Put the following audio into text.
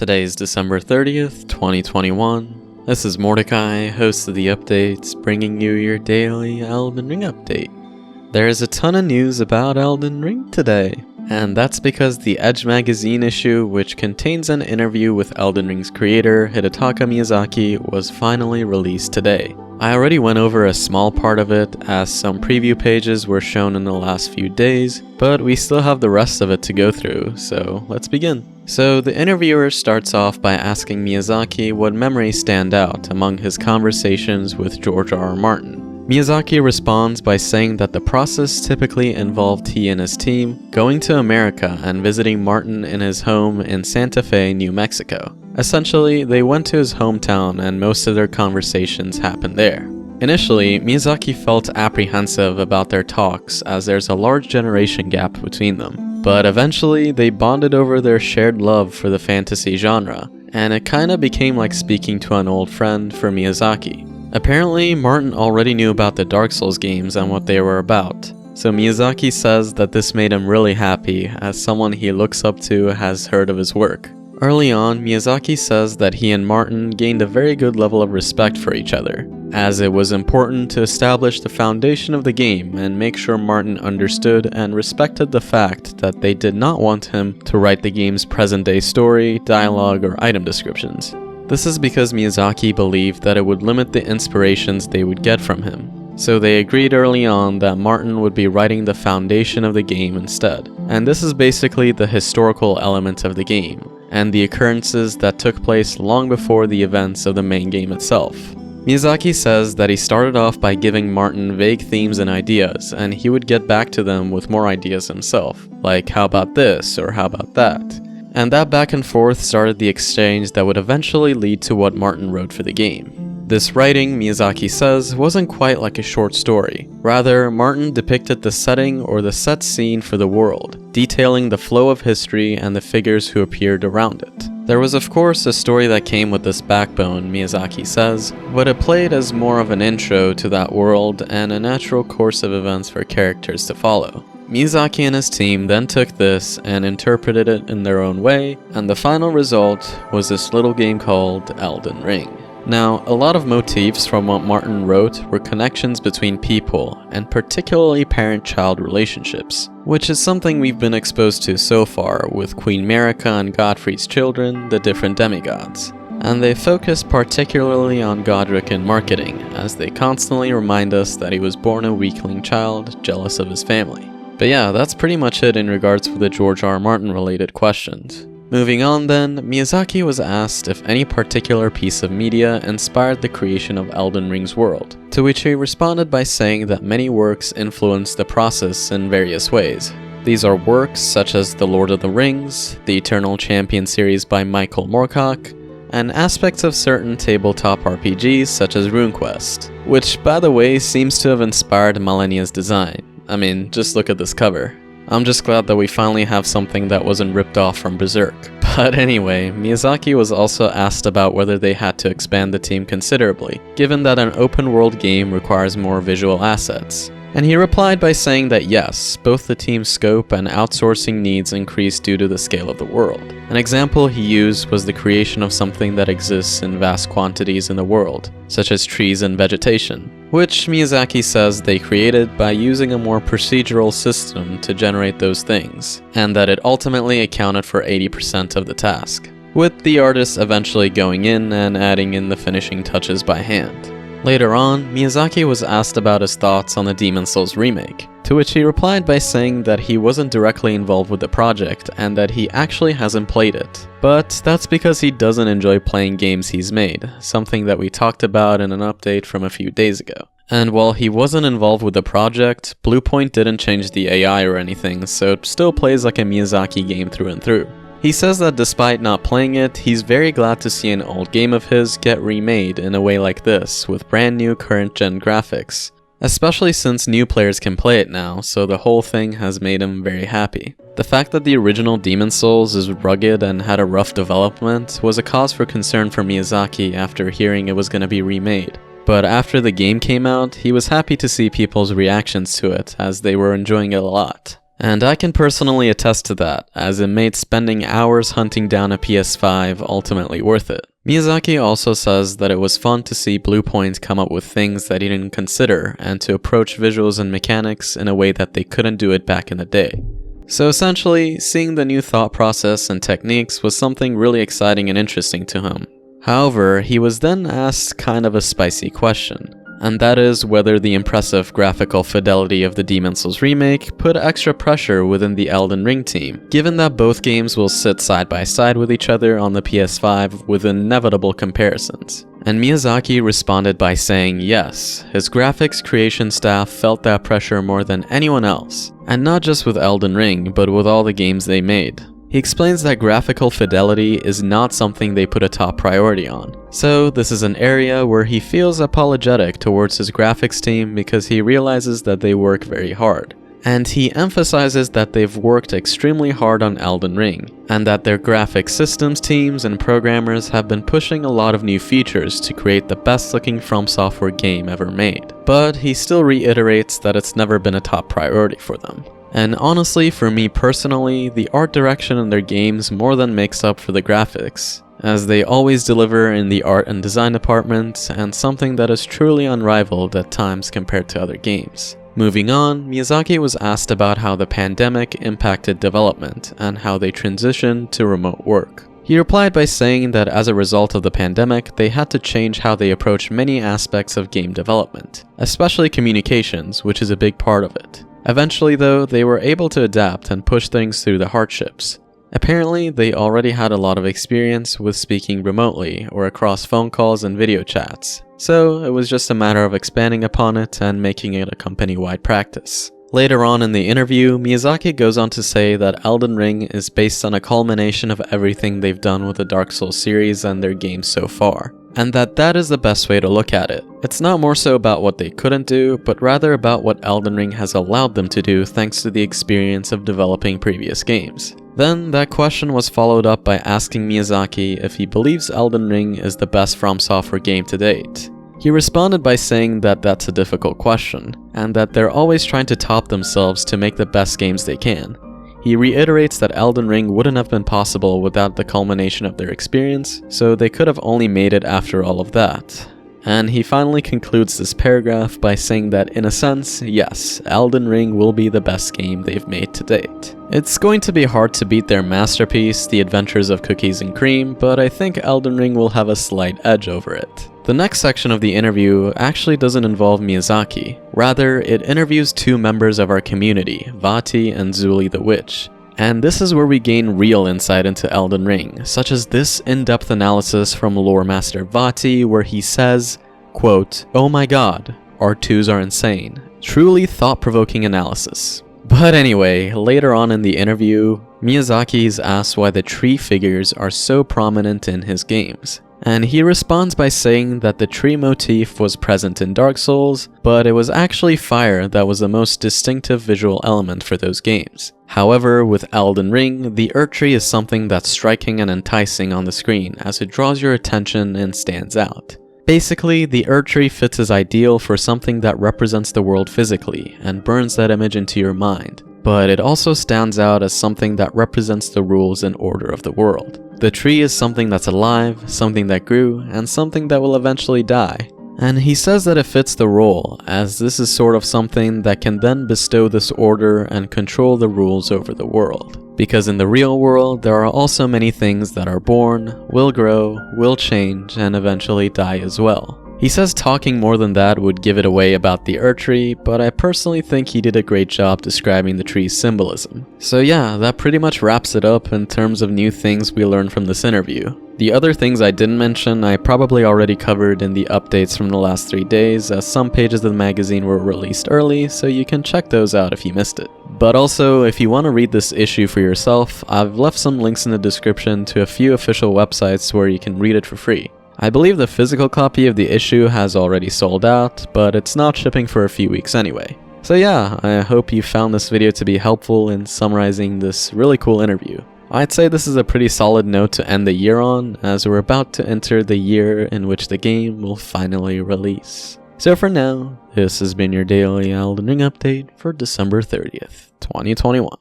Today is December 30th, 2021. This is Mordecai, host of the updates, bringing you your daily Elden Ring update. There is a ton of news about Elden Ring today, and that's because the Edge magazine issue, which contains an interview with Elden Ring's creator, Hidetaka Miyazaki, was finally released today. I already went over a small part of it, as some preview pages were shown in the last few days, but we still have the rest of it to go through, so let's begin. So the interviewer starts off by asking Miyazaki what memories stand out among his conversations with George R.R. Martin. Miyazaki responds by saying that the process typically involved he and his team going to America and visiting Martin in his home in Santa Fe, New Mexico. Essentially, they went to his hometown and most of their conversations happened there. Initially, Miyazaki felt apprehensive about their talks as there's a large generation gap between them, but eventually they bonded over their shared love for the fantasy genre, and it kinda became like speaking to an old friend for Miyazaki. Apparently, Martin already knew about the Dark Souls games and what they were about, so Miyazaki says that this made him really happy as someone he looks up to has heard of his work. Early on, Miyazaki says that he and Martin gained a very good level of respect for each other, as it was important to establish the foundation of the game and make sure Martin understood and respected the fact that they did not want him to write the game's present-day story, dialogue, or item descriptions. This is because Miyazaki believed that it would limit the inspirations they would get from him. So they agreed early on that Martin would be writing the foundation of the game instead. And this is basically the historical element of the game, and the occurrences that took place long before the events of the main game itself. Miyazaki says that he started off by giving Martin vague themes and ideas, and he would get back to them with more ideas himself, like how about this or how about that. And that back and forth started the exchange that would eventually lead to what Martin wrote for the game. This writing, Miyazaki says, wasn't quite like a short story. Rather, Martin depicted the setting or the set scene for the world, detailing the flow of history and the figures who appeared around it. There was of course a story that came with this backbone, Miyazaki says, but it played as more of an intro to that world and a natural course of events for characters to follow. Miyazaki and his team then took this and interpreted it in their own way, and the final result was this little game called Elden Ring. Now, a lot of motifs from what Martin wrote were connections between people, and particularly parent-child relationships, which is something we've been exposed to so far with Queen Marika and Godfrey's children, the different demigods. And they focus particularly on Godric in marketing, as they constantly remind us that he was born a weakling child, jealous of his family. But yeah, that's pretty much it in regards to the George R. Martin related questions. Moving on then, Miyazaki was asked if any particular piece of media inspired the creation of Elden Ring's world, to which he responded by saying that many works influenced the process in various ways. These are works such as The Lord of the Rings, the Eternal Champion series by Michael Moorcock, and aspects of certain tabletop RPGs such as RuneQuest, which by the way seems to have inspired Malenia's design. I mean, just look at this cover. I'm just glad that we finally have something that wasn't ripped off from Berserk. But anyway, Miyazaki was also asked about whether they had to expand the team considerably, given that an open world game requires more visual assets. And he replied by saying that yes, both the team's scope and outsourcing needs increased due to the scale of the world. An example he used was the creation of something that exists in vast quantities in the world, such as trees and vegetation, which Miyazaki says they created by using a more procedural system to generate those things, and that it ultimately accounted for 80% of the task, with the artists eventually going in and adding in the finishing touches by hand. Later on, Miyazaki was asked about his thoughts on the Demon's Souls remake, to which he replied by saying that he wasn't directly involved with the project and that he actually hasn't played it. But that's because he doesn't enjoy playing games he's made, something that we talked about in an update from a few days ago. And while he wasn't involved with the project, Bluepoint didn't change the AI or anything, so it still plays like a Miyazaki game through and through. He says that despite not playing it, he's very glad to see an old game of his get remade in a way like this, with brand new current-gen graphics. Especially since new players can play it now, so the whole thing has made him very happy. The fact that the original Demon's Souls is rugged and had a rough development was a cause for concern for Miyazaki after hearing it was going to be remade. But after the game came out, he was happy to see people's reactions to it, as they were enjoying it a lot. And I can personally attest to that, as it made spending hours hunting down a PS5 ultimately worth it. Miyazaki also says that it was fun to see Bluepoint come up with things that he didn't consider and to approach visuals and mechanics in a way that they couldn't do it back in the day. So essentially, seeing the new thought process and techniques was something really exciting and interesting to him. However, he was then asked kind of a spicy question, and that is whether the impressive graphical fidelity of the Demon's Souls remake put extra pressure within the Elden Ring team, given that both games will sit side by side with each other on the PS5 with inevitable comparisons. And Miyazaki responded by saying yes, his graphics creation staff felt that pressure more than anyone else, and not just with Elden Ring, but with all the games they made. He explains that graphical fidelity is not something they put a top priority on. So this is an area where he feels apologetic towards his graphics team because he realizes that they work very hard. And he emphasizes that they've worked extremely hard on Elden Ring, and that their graphic systems teams and programmers have been pushing a lot of new features to create the best looking FromSoftware game ever made. But he still reiterates that it's never been a top priority for them. And honestly, for me personally, the art direction in their games more than makes up for the graphics, as they always deliver in the art and design department, and something that is truly unrivaled at times compared to other games. Moving on, Miyazaki was asked about how the pandemic impacted development and how they transitioned to remote work. He replied by saying that as a result of the pandemic, they had to change how they approach many aspects of game development, especially communications, which is a big part of it. Eventually though, they were able to adapt and push things through the hardships. Apparently, they already had a lot of experience with speaking remotely or across phone calls and video chats, so it was just a matter of expanding upon it and making it a company-wide practice. Later on in the interview, Miyazaki goes on to say that Elden Ring is based on a culmination of everything they've done with the Dark Souls series and their games so far, and that is the best way to look at it. It's not more so about what they couldn't do, but rather about what Elden Ring has allowed them to do thanks to the experience of developing previous games. Then, that question was followed up by asking Miyazaki if he believes Elden Ring is the best FromSoftware game to date. He responded by saying that that's a difficult question, and that they're always trying to top themselves to make the best games they can. He reiterates that Elden Ring wouldn't have been possible without the culmination of their experience, so they could have only made it after all of that. And he finally concludes this paragraph by saying that in a sense, yes, Elden Ring will be the best game they've made to date. It's going to be hard to beat their masterpiece, The Adventures of Cookies and Cream, but I think Elden Ring will have a slight edge over it. The next section of the interview actually doesn't involve Miyazaki. Rather, it interviews two members of our community, Vati and Zuli the Witch. And this is where we gain real insight into Elden Ring, such as this in-depth analysis from lore master Vati where he says, quote, "Oh my god, R2s are insane. Truly thought-provoking analysis." But anyway, later on in the interview, Miyazaki is asked why the tree figures are so prominent in his games. And he responds by saying that the tree motif was present in Dark Souls, but it was actually fire that was the most distinctive visual element for those games. However, with Elden Ring, the Erdtree is something that's striking and enticing on the screen as it draws your attention and stands out. Basically, the Erdtree fits as ideal for something that represents the world physically and burns that image into your mind. But it also stands out as something that represents the rules and order of the world. The tree is something that's alive, something that grew, and something that will eventually die. And he says that it fits the role, as this is sort of something that can then bestow this order and control the rules over the world. Because in the real world, there are also many things that are born, will grow, will change, and eventually die as well. He says talking more than that would give it away about the Erdtree, but I personally think he did a great job describing the tree's symbolism. So yeah, that pretty much wraps it up in terms of new things we learned from this interview. The other things I didn't mention I probably already covered in the updates from the last 3 days, as some pages of the magazine were released early, so you can check those out if you missed it. But also, if you want to read this issue for yourself, I've left some links in the description to a few official websites where you can read it for free. I believe the physical copy of the issue has already sold out, but it's not shipping for a few weeks anyway. So yeah, I hope you found this video to be helpful in summarizing this really cool interview. I'd say this is a pretty solid note to end the year on, as we're about to enter the year in which the game will finally release. So for now, this has been your daily Elden Ring update for December 30th, 2021.